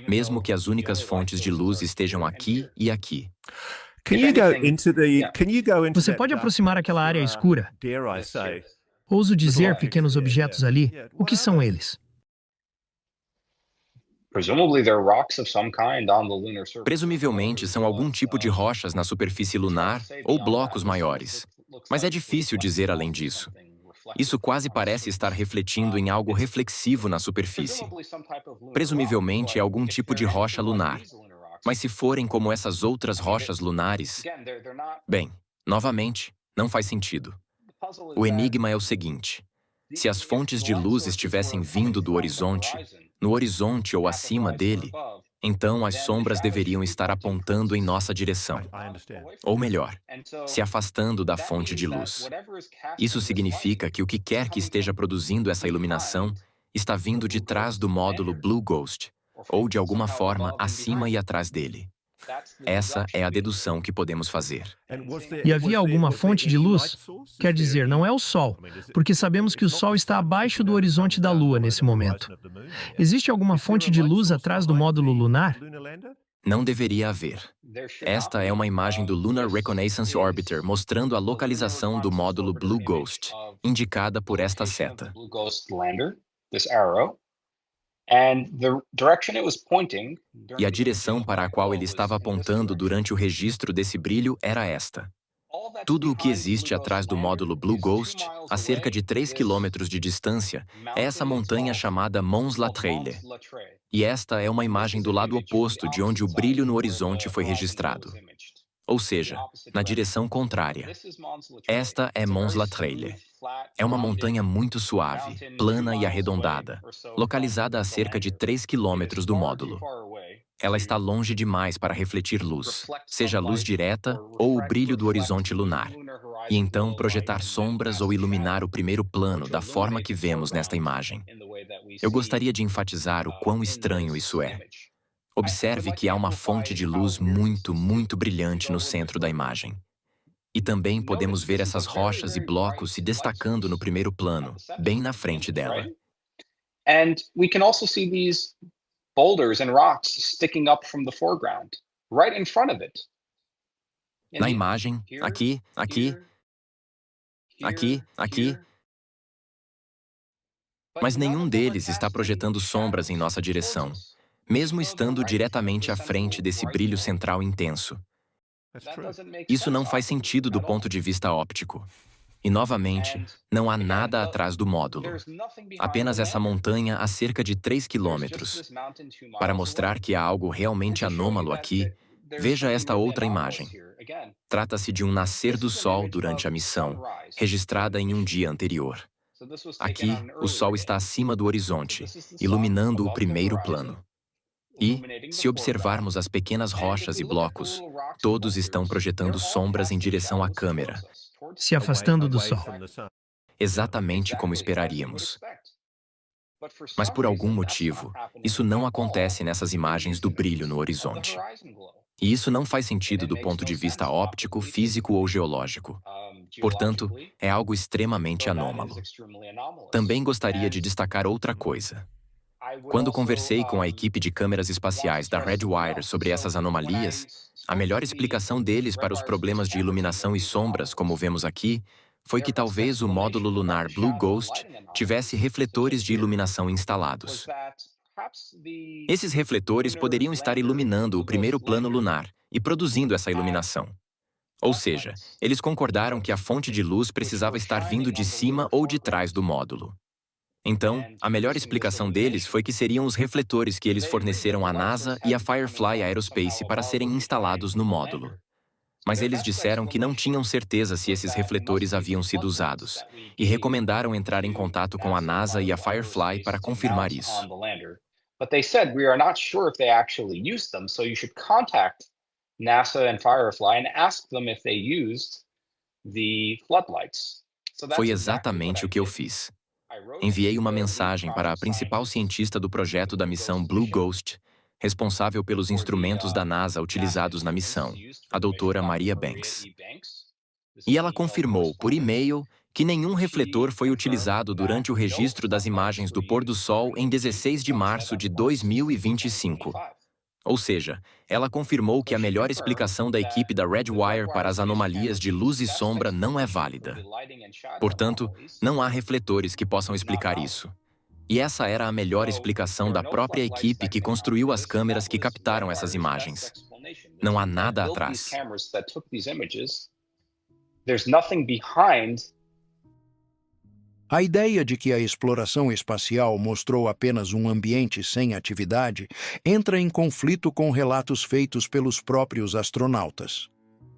mesmo que as únicas fontes de luz estejam aqui e aqui. Você pode aproximar aquela área escura? Ouso dizer pequenos objetos ali. O que são eles? Presumivelmente são algum tipo de rochas na superfície lunar ou blocos maiores, mas é difícil dizer além disso. Isso quase parece estar refletindo em algo reflexivo na superfície. Presumivelmente é algum tipo de rocha lunar, mas se forem como essas outras rochas lunares, bem, novamente, não faz sentido. O enigma é o seguinte: se as fontes de luz estivessem vindo do horizonte, no horizonte ou acima dele, então as sombras deveriam estar apontando em nossa direção. Ou melhor, se afastando da fonte de luz. Isso significa que o que quer que esteja produzindo essa iluminação está vindo de trás do módulo Blue Ghost, ou de alguma forma acima e atrás dele. Essa é a dedução que podemos fazer. E havia alguma fonte de luz? Quer dizer, não é o Sol, porque sabemos que o Sol está abaixo do horizonte da Lua nesse momento. Existe alguma fonte de luz atrás do módulo lunar? Não deveria haver. Esta é uma imagem do Lunar Reconnaissance Orbiter mostrando a localização do módulo Blue Ghost, indicada por esta seta. E a direção para a qual ele estava apontando durante o registro desse brilho era esta. Tudo o que existe atrás do módulo Blue Ghost, a cerca de 3 quilômetros de distância, é essa montanha chamada Mons Latreille. E esta é uma imagem do lado oposto de onde o brilho no horizonte foi registrado. Ou seja, na direção contrária. Esta é Mons Latreille. É uma montanha muito suave, plana e arredondada, localizada a cerca de 3 quilômetros do módulo. Ela está longe demais para refletir luz, seja luz direta ou o brilho do horizonte lunar, e então projetar sombras ou iluminar o primeiro plano da forma que vemos nesta imagem. Eu gostaria de enfatizar o quão estranho isso é. Observe que há uma fonte de luz muito, muito brilhante no centro da imagem. E também podemos ver essas rochas e blocos se destacando no primeiro plano, bem na frente dela. And we can also see these boulders and rocks sticking up from the foreground, right in front of it. Na imagem, aqui, aqui, aqui, aqui. Mas nenhum deles está projetando sombras em nossa direção, mesmo estando diretamente à frente desse brilho central intenso. Isso não faz sentido do ponto de vista óptico. E, novamente, não há nada atrás do módulo. Apenas essa montanha a cerca de 3 quilômetros. Para mostrar que há algo realmente anômalo aqui, veja esta outra imagem. Trata-se de um nascer do Sol durante a missão, registrada em um dia anterior. Aqui, o Sol está acima do horizonte, iluminando o primeiro plano. E, se observarmos as pequenas rochas e blocos, todos estão projetando sombras em direção à câmera. Se afastando do Sol. Exatamente como esperaríamos. Mas por algum motivo, isso não acontece nessas imagens do brilho no horizonte. E isso não faz sentido do ponto de vista óptico, físico ou geológico. Portanto, é algo extremamente anômalo. Também gostaria de destacar outra coisa. Quando conversei com a equipe de câmeras espaciais da Redwire sobre essas anomalias, a melhor explicação deles para os problemas de iluminação e sombras, como vemos aqui, foi que talvez o módulo lunar Blue Ghost tivesse refletores de iluminação instalados. Esses refletores poderiam estar iluminando o primeiro plano lunar e produzindo essa iluminação. Ou seja, eles concordaram que a fonte de luz precisava estar vindo de cima ou de trás do módulo. Então, a melhor explicação deles foi que seriam os refletores que eles forneceram à NASA e à Firefly Aerospace para serem instalados no módulo. Mas eles disseram que não tinham certeza se esses refletores haviam sido usados, e recomendaram entrar em contato com a NASA e a Firefly para confirmar isso. But they said, we are not sure if they actually used them, so you should contact NASA and Firefly and ask them if they used the floodlights. Foi exatamente o que eu fiz. Enviei uma mensagem para a principal cientista do projeto da missão Blue Ghost, responsável pelos instrumentos da NASA utilizados na missão, a doutora Maria Banks. E ela confirmou, por e-mail, que nenhum refletor foi utilizado durante o registro das imagens do pôr do sol em 16 de março de 2025. Ou seja, ela confirmou que a melhor explicação da equipe da Redwire para as anomalias de luz e sombra não é válida. Portanto, não há refletores que possam explicar isso. E essa era a melhor explicação da própria equipe que construiu as câmeras que captaram essas imagens. Não há nada atrás. A ideia de que a exploração espacial mostrou apenas um ambiente sem atividade entra em conflito com relatos feitos pelos próprios astronautas.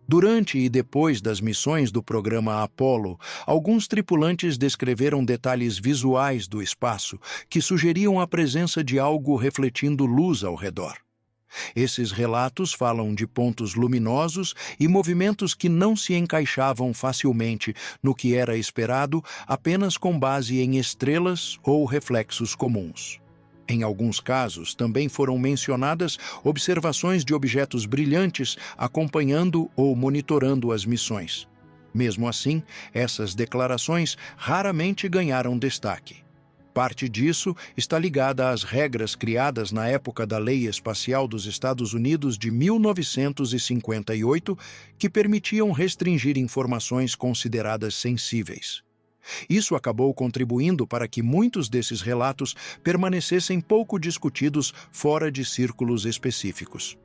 Durante e depois das missões do programa Apollo, alguns tripulantes descreveram detalhes visuais do espaço que sugeriam a presença de algo refletindo luz ao redor. Esses relatos falam de pontos luminosos e movimentos que não se encaixavam facilmente no que era esperado apenas com base em estrelas ou reflexos comuns. Em alguns casos, também foram mencionadas observações de objetos brilhantes acompanhando ou monitorando as missões. Mesmo assim, essas declarações raramente ganharam destaque. Parte disso está ligada às regras criadas na época da Lei Espacial dos Estados Unidos de 1958, que permitiam restringir informações consideradas sensíveis. Isso acabou contribuindo para que muitos desses relatos permanecessem pouco discutidos fora de círculos específicos.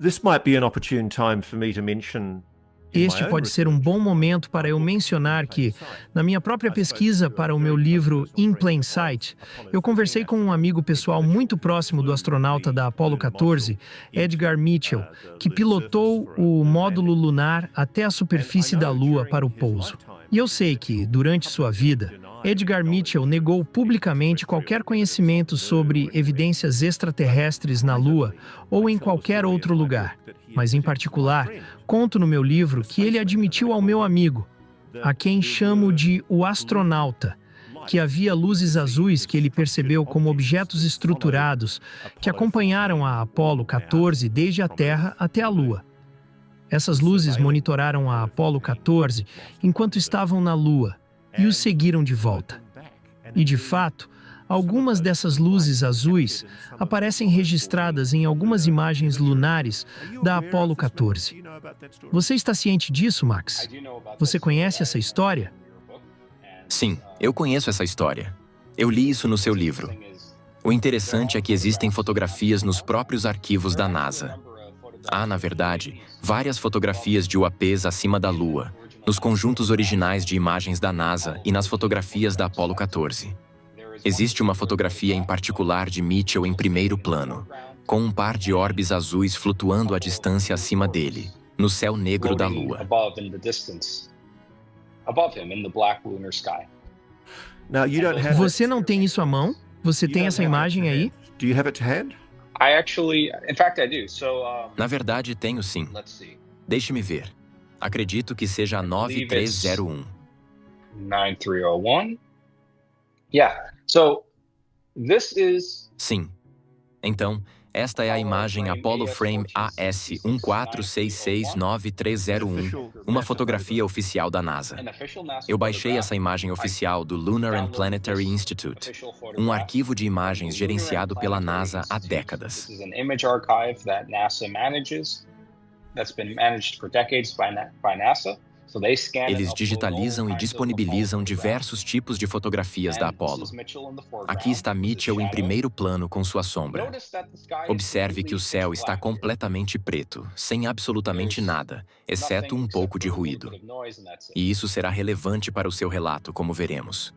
This might be an opportune time for me to mention. Este pode ser um bom momento para eu mencionar que, na minha própria pesquisa para o meu livro In Plain Sight, eu conversei com um amigo pessoal muito próximo do astronauta da Apollo 14, Edgar Mitchell, que pilotou o módulo lunar até a superfície da Lua para o pouso. E eu sei que, durante sua vida, Edgar Mitchell negou publicamente qualquer conhecimento sobre evidências extraterrestres na Lua ou em qualquer outro lugar. Mas, em particular, conto no meu livro que ele admitiu ao meu amigo, a quem chamo de o astronauta, que havia luzes azuis que ele percebeu como objetos estruturados que acompanharam a Apollo 14 desde a Terra até a Lua. Essas luzes monitoraram a Apollo 14 enquanto estavam na Lua e os seguiram de volta. E, de fato, algumas dessas luzes azuis aparecem registradas em algumas imagens lunares da Apollo 14. Você está ciente disso, Max? Você conhece essa história? Sim, eu conheço essa história. Eu li isso no seu livro. O interessante é que existem fotografias nos próprios arquivos da NASA. Há, na verdade, várias fotografias de UAPs acima da Lua, nos conjuntos originais de imagens da NASA e nas fotografias da Apollo 14. Existe uma fotografia em particular de Mitchell em primeiro plano, com um par de orbes azuis flutuando à distância acima dele, no céu negro da Lua. Você não tem isso à mão? Você tem essa imagem aí? Do you have it to hand? Na verdade, tenho sim. Deixe-me ver. Acredito que seja a 9301. 9301. Yeah. So this is Sim. Então, esta é a imagem Apollo Frame AS146693001, uma fotografia oficial da NASA. Eu baixei essa imagem oficial do Lunar and Planetary Institute, um arquivo de imagens gerenciado pela NASA há décadas. This is an image archive that NASA manages, that's been managed for decades by NASA. So they scan and Eles upload digitalizam all e kinds of disponibilizam Apollo diversos tipos de fotografias da And this Apollo. is Mitchell in the foreground, Aqui está Mitchell em primeiro plano com sua sombra. Notice that the sky is Observe que o completely céu pitch está black. completamente preto, sem absolutamente nada, exceto um pouco de ruído. E isso será relevante para o seu relato, como veremos.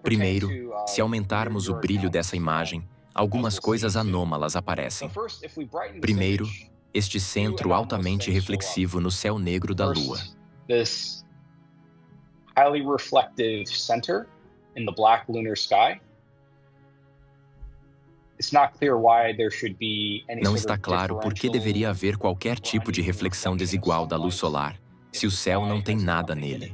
Primeiro, se aumentarmos o brilho dessa imagem, algumas coisas anômalas aparecem. Primeiro, este centro altamente reflexivo no céu negro da Lua. This highly reflective center in the black lunar sky. It's not clear why there should be any Não sort está of claro por que deveria haver qualquer tipo de reflexão desigual da luz solar, se o céu não tem nada nele.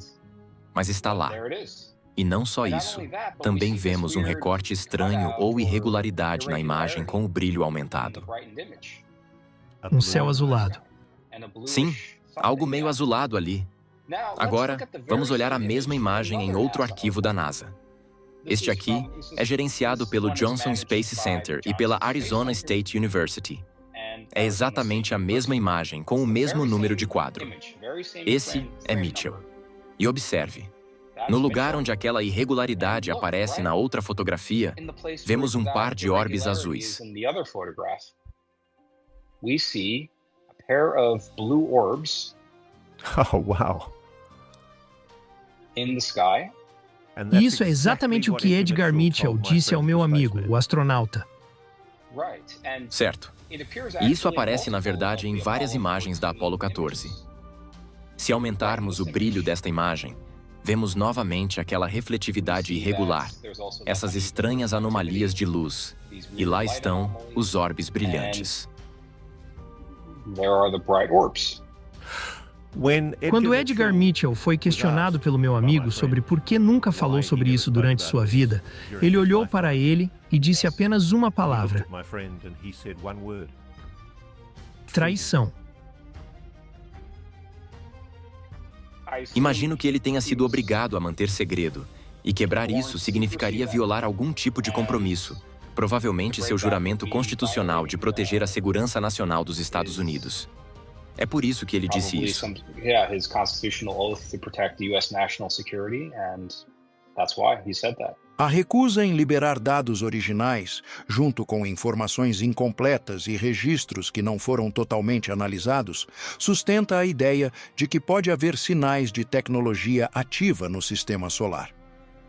Mas está lá. There it is. E não só isso, também vemos um recorte estranho ou irregularidade na imagem com o brilho aumentado. Um céu azulado. Sim, algo meio azulado ali. Agora, vamos olhar a mesma imagem em outro arquivo da NASA. Este aqui é gerenciado pelo Johnson Space Center e pela Arizona State University. É exatamente a mesma imagem, com o mesmo número de quadro. Esse é Mitchell. E observe, no lugar onde aquela irregularidade aparece na outra fotografia, vemos um par de orbes azuis. We see a pair of blue orbs Oh, wow. in the sky. And that's Isso é exatamente o exactly que what Edgar Mitchell Mitchell told my disse ao friend meu who amigo, spaced o astronauta. Right. And Certo. it appears E isso actually in aparece, na multiple verdade, of em the várias Apollo imagens da 14 Apollo 14. images. Se aumentarmos o brilho desta imagem, vemos novamente aquela refletividade irregular, essas estranhas anomalias de luz, e lá estão os orbes brilhantes. There are the bright orbs. Quando Edgar Mitchell foi questionado pelo meu amigo sobre por que nunca falou sobre isso durante sua vida, ele olhou para ele e disse apenas uma palavra: traição. Imagino que ele tenha sido obrigado a manter segredo, e quebrar isso significaria violar algum tipo de compromisso, provavelmente seu juramento constitucional de proteger a segurança nacional dos Estados Unidos. É por isso que ele disse isso. His constitutional oath to protect the US national security, and that's why he said that. A recusa em liberar dados originais, junto com informações incompletas e registros que não foram totalmente analisados, sustenta a ideia de que pode haver sinais de tecnologia ativa no sistema solar.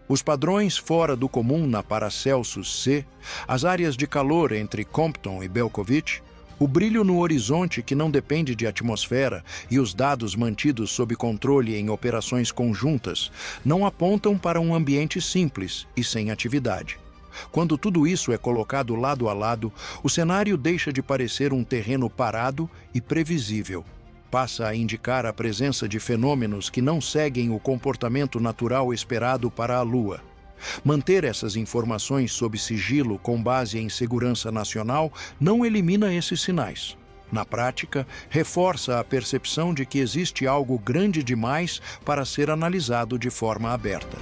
Os padrões fora do comum na Paracelsus C, as áreas de calor entre Compton e Belkovich, o brilho no horizonte que não depende de atmosfera e os dados mantidos sob controle em operações conjuntas não apontam para um ambiente simples e sem atividade. Quando tudo isso é colocado lado a lado, o cenário deixa de parecer um terreno parado e previsível. Passa a indicar a presença de fenômenos que não seguem o comportamento natural esperado para a Lua. Manter essas informações sob sigilo com base em segurança nacional não elimina esses sinais. Na prática, reforça a percepção de que existe algo grande demais para ser analisado de forma aberta.